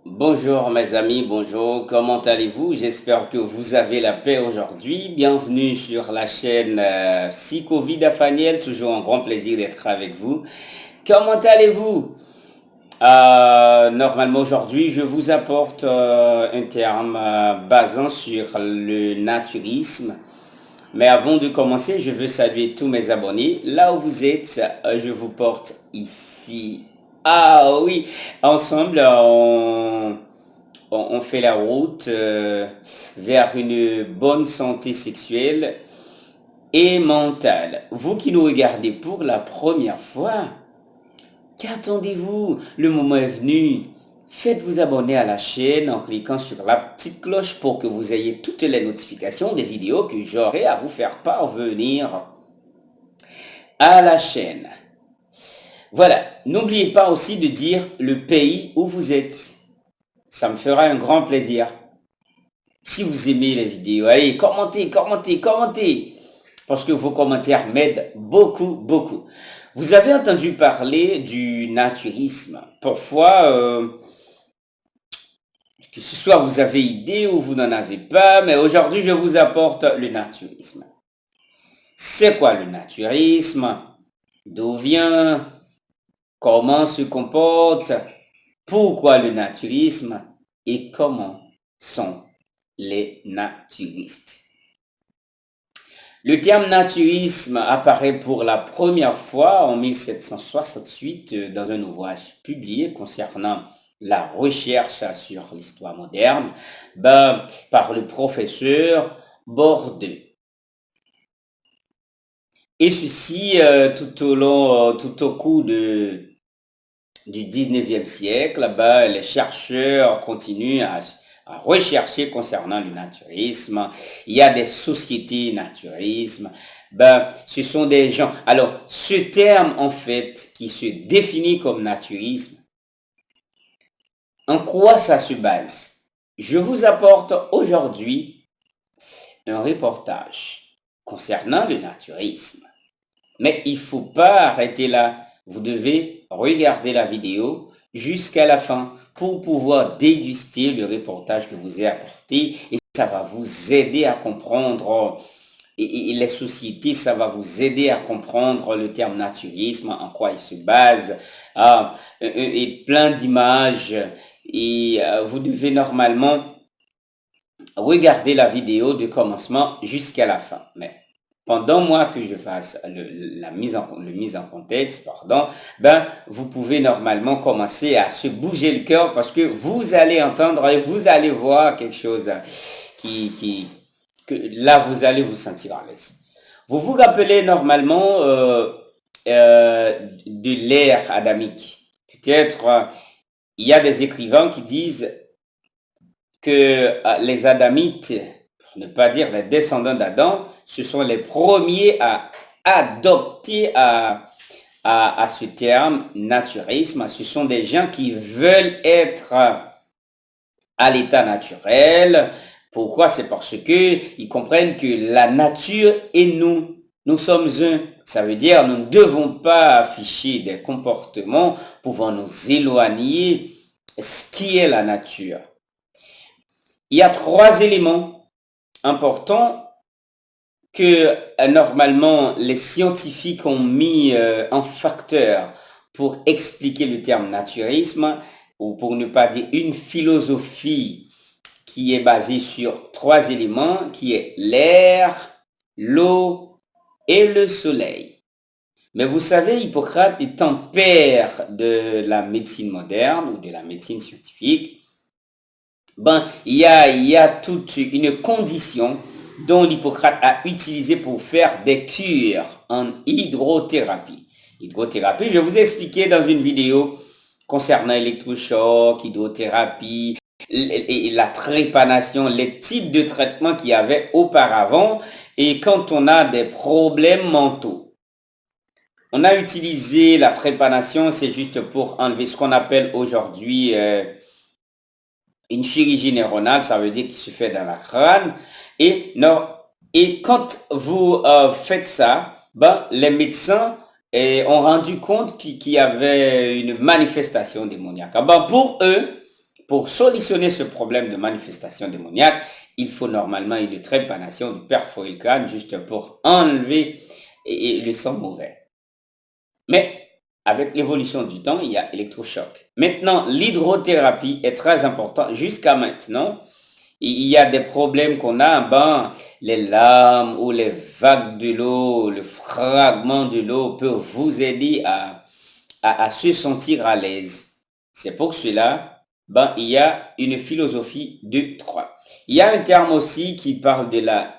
Bonjour mes amis, bonjour, comment allez-vous? J'espère que vous avez la paix aujourd'hui. Bienvenue sur la chaîne Psycho Dafaniel, toujours un grand plaisir d'être avec vous. Comment allez-vous? Normalement aujourd'hui je vous apporte un terme basant sur le naturisme. Mais avant de commencer, je veux saluer tous mes abonnés. Là où vous êtes, je vous porte ici. Ah oui, ensemble, on fait la route vers une bonne santé sexuelle et mentale. Vous qui nous regardez pour la première fois, qu'attendez-vous? Le moment est venu. Faites-vous abonner à la chaîne en cliquant sur la petite cloche pour que vous ayez toutes les notifications des vidéos que j'aurai à vous faire parvenir à la chaîne. Voilà, n'oubliez pas aussi de dire le pays où vous êtes. Ça me fera un grand plaisir. Si vous aimez les vidéos, allez, commentez, commentez, commentez. Parce que vos commentaires m'aident beaucoup, beaucoup. Vous avez entendu parler du naturisme. Parfois, que ce soit vous avez idée ou vous n'en avez pas, mais aujourd'hui je vous apporte le naturisme. C'est quoi le naturisme? D'où vient? Comment se comporte? Pourquoi le naturisme? Et comment sont les naturistes? Le terme naturisme apparaît pour la première fois en 1768 dans un ouvrage publié concernant la recherche sur l'histoire moderne par le professeur Bourdieu. Et ceci tout au cours du 19e siècle, les chercheurs continuent à rechercher concernant le naturisme. Il y a des sociétés naturisme. Ce sont des gens. Alors, ce terme, en fait, qui se définit comme naturisme, en quoi ça se base? Je vous apporte aujourd'hui un reportage concernant le naturisme. Mais il ne faut pas arrêter là. Vous devez regarder la vidéo jusqu'à la fin pour pouvoir déguster le reportage que vous ai apporté et ça va vous aider à comprendre et les sociétés, ça va vous aider à comprendre le terme naturisme, en quoi il se base, et plein d'images. Et vous devez normalement regarder la vidéo de commencement jusqu'à la fin. Mais pendant moi que je fasse le mise en contexte, pardon, vous pouvez normalement commencer à se bouger le cœur parce que vous allez entendre et vous allez voir quelque chose que là vous allez vous sentir à l'aise. Vous vous rappelez normalement de l'ère adamique. Peut-être il y a des écrivains qui disent que les Adamites, pour ne pas dire les descendants d'Adam, ce sont les premiers à adopter à ce terme naturisme. Ce sont des gens qui veulent être à l'état naturel. Pourquoi? C'est parce que ils comprennent que la nature et nous sommes un. Ça veut dire nous ne devons pas afficher des comportements pouvant nous éloigner ce qui est la nature. Il y a 3 éléments importants que normalement les scientifiques ont mis en facteur pour expliquer le terme naturisme, ou pour ne pas dire une philosophie qui est basée sur 3 éléments, qui est l'air, l'eau et le soleil. Mais vous savez, Hippocrate étant père de la médecine moderne ou de la médecine scientifique, il y a toute une condition dont l'Hippocrate a utilisé pour faire des cures en hydrothérapie. Hydrothérapie, je vous ai expliqué dans une vidéo concernant l'électrochoc, hydrothérapie, la trépanation, les types de traitements qu'il y avait auparavant et quand on a des problèmes mentaux. On a utilisé la trépanation, c'est juste pour enlever ce qu'on appelle aujourd'hui une chirurgie neuronale, ça veut dire qu'il se fait dans la crâne. Et quand vous faites ça, les médecins ont rendu compte qu'il y avait une manifestation démoniaque. Pour eux, pour solutionner ce problème de manifestation démoniaque, il faut normalement une trépanation du perforer le crâne juste pour enlever le sang mauvais. Mais avec l'évolution du temps, il y a électrochoc. Maintenant, l'hydrothérapie est très importante. Jusqu'à maintenant, il y a des problèmes qu'on a, ben, les lames ou les vagues de l'eau, le fragment de l'eau peut vous aider à se sentir à l'aise. C'est pour cela, ben, il y a une philosophie de trois. Il y a un terme aussi qui parle de la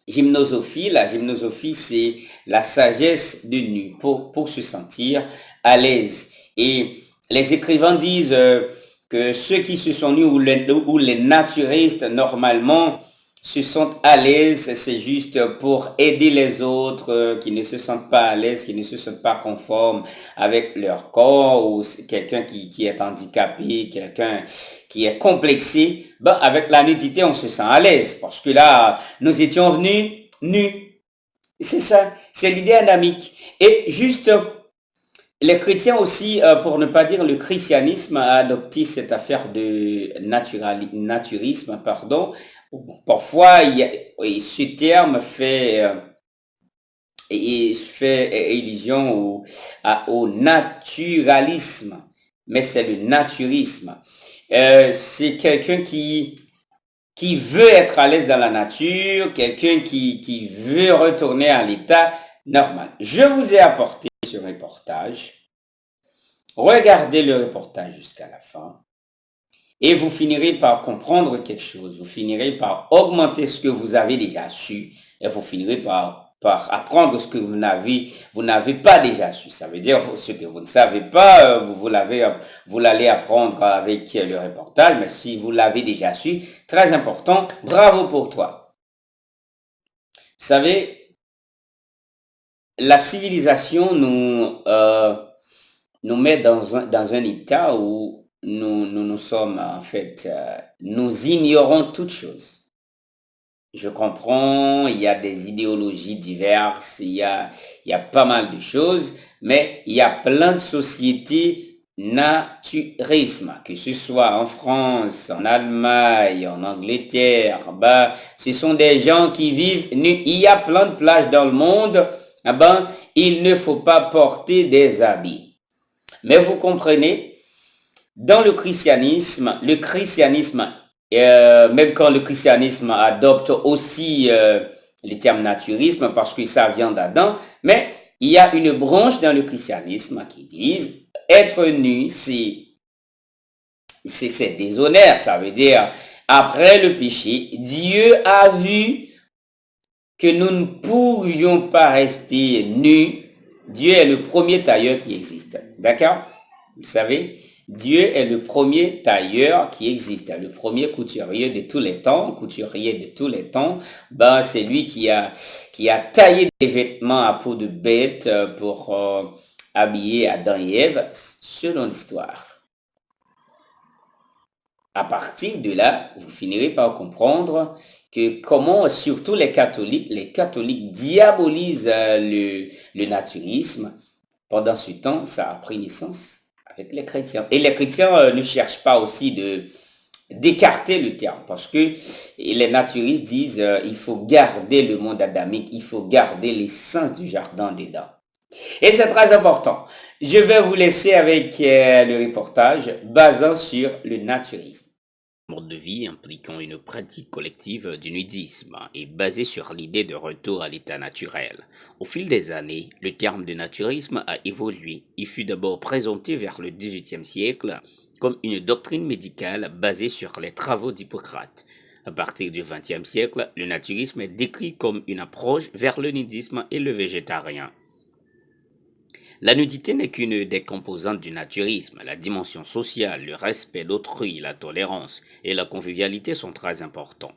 gymnosophie. La gymnosophie, c'est la sagesse de nu pour se sentir à l'aise. Et les écrivains disent que ceux qui se sont nus ou les naturistes, normalement, se sentent à l'aise, c'est juste pour aider les autres qui ne se sentent pas à l'aise, qui ne se sentent pas conformes avec leur corps, ou quelqu'un qui est handicapé, quelqu'un qui est complexé. Ben, avec la nudité, on se sent à l'aise parce que là, nous étions venus nus. C'est ça, c'est l'idée adamique. Et juste, les chrétiens aussi, pour ne pas dire le christianisme, a adopté cette affaire de naturisme, pardon. Parfois, et ce terme fait allusion au naturalisme, mais c'est le naturisme. C'est quelqu'un qui veut être à l'aise dans la nature, quelqu'un qui veut retourner à l'état normal. Je vous ai apporté ce reportage. Regardez le reportage jusqu'à la fin et vous finirez par comprendre quelque chose. Vous finirez par augmenter ce que vous avez déjà su et vous finirez par apprendre ce que vous n'avez pas déjà su. Ça veut dire ce que vous ne savez pas, vous l'allez apprendre avec le reportage, mais si vous l'avez déjà su, très important, bravo pour toi. Vous savez, la civilisation nous met dans un état où nous sommes en fait, nous ignorons toutes choses. Je comprends, il y a des idéologies diverses, il y a pas mal de choses, mais il y a plein de sociétés naturisme, que ce soit en France, en Allemagne, en Angleterre, bah, ce sont des gens qui vivent nus. Il y a plein de plages dans le monde, ben, il ne faut pas porter des habits. Mais vous comprenez, dans le christianisme, même quand le christianisme adopte aussi le terme naturisme parce que ça vient d'Adam, mais il y a une branche dans le christianisme qui dit être nu, c'est déshonneur. Ça veut dire, après le péché, Dieu a vu que nous ne pouvions pas rester nus. Dieu est le premier tailleur qui existe. D'accord? Vous savez, Dieu est le premier tailleur qui existe, le premier couturier de tous les temps, Ben, c'est lui qui a taillé des vêtements à peau de bête pour habiller Adam et Ève, selon l'histoire. À partir de là, vous finirez par comprendre que comment, surtout les catholiques diabolisent le naturisme. Pendant ce temps, ça a pris naissance avec les chrétiens. Et les chrétiens ne cherchent pas aussi d'écarter le terme parce que les naturistes disent il faut garder le monde adamique, il faut garder l'essence du jardin d'Éden. Et c'est très important. Je vais vous laisser avec le reportage basant sur le naturisme. Mode de vie impliquant une pratique collective du nudisme et basé sur l'idée de retour à l'état naturel. Au fil des années, le terme de naturisme a évolué. Il fut d'abord présenté vers le XVIIIe siècle comme une doctrine médicale basée sur les travaux d'Hippocrate. À partir du XXe siècle, le naturisme est décrit comme une approche vers le nudisme et le végétarien. La nudité n'est qu'une des composantes du naturisme. La dimension sociale, le respect d'autrui, la tolérance et la convivialité sont très importants.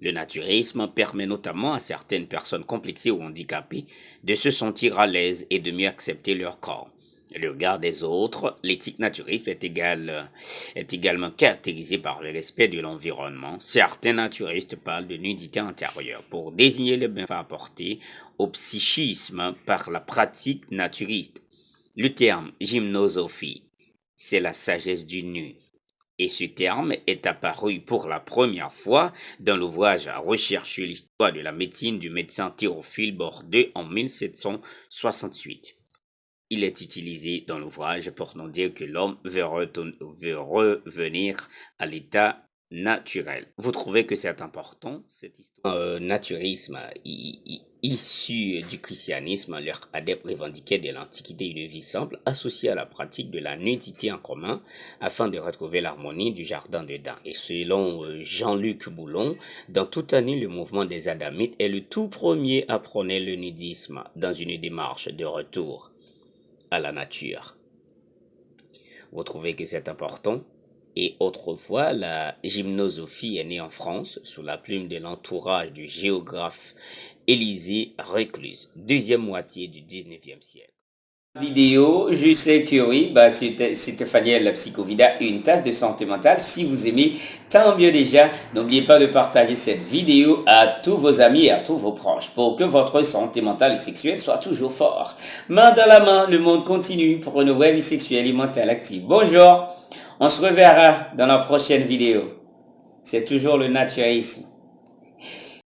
Le naturisme permet notamment à certaines personnes complexées ou handicapées de se sentir à l'aise et de mieux accepter leur corps. Le regard des autres, l'éthique naturiste est également caractérisée par le respect de l'environnement. Certains naturistes parlent de nudité intérieure pour désigner les bienfaits apportés au psychisme par la pratique naturiste. Le terme gymnosophie, c'est la sagesse du nu. Et ce terme est apparu pour la première fois dans l'ouvrage Recherche sur l'histoire de la médecine du médecin Théophile Bordet en 1768. Il est utilisé dans l'ouvrage pour nous dire que l'homme veut revenir à l'état naturel. Vous trouvez que c'est important, cette histoire? Naturisme issu du christianisme, leurs adeptes revendiquaient de l'Antiquité une vie simple associée à la pratique de la nudité en commun afin de retrouver l'harmonie du jardin d'Éden. Et selon Jean-Luc Boulon, dans toute année, le mouvement des Adamites est le tout premier à prôner le nudisme dans une démarche de retour à la nature. Vous trouvez que c'est important? Et autrefois, la gymnosophie est née en France sous la plume de l'entourage du géographe Élisée Reclus, deuxième moitié du 19e siècle. Vidéo, je sais que oui, c'était Stéphanie la Psychovida, une tasse de santé mentale. Si vous aimez, tant mieux déjà. N'oubliez pas de partager cette vidéo à tous vos amis et à tous vos proches pour que votre santé mentale et sexuelle soit toujours forte. Main dans la main, le monde continue pour une vraie vie sexuelle et mentale active. Bonjour, on se reverra dans la prochaine vidéo. C'est toujours le naturisme.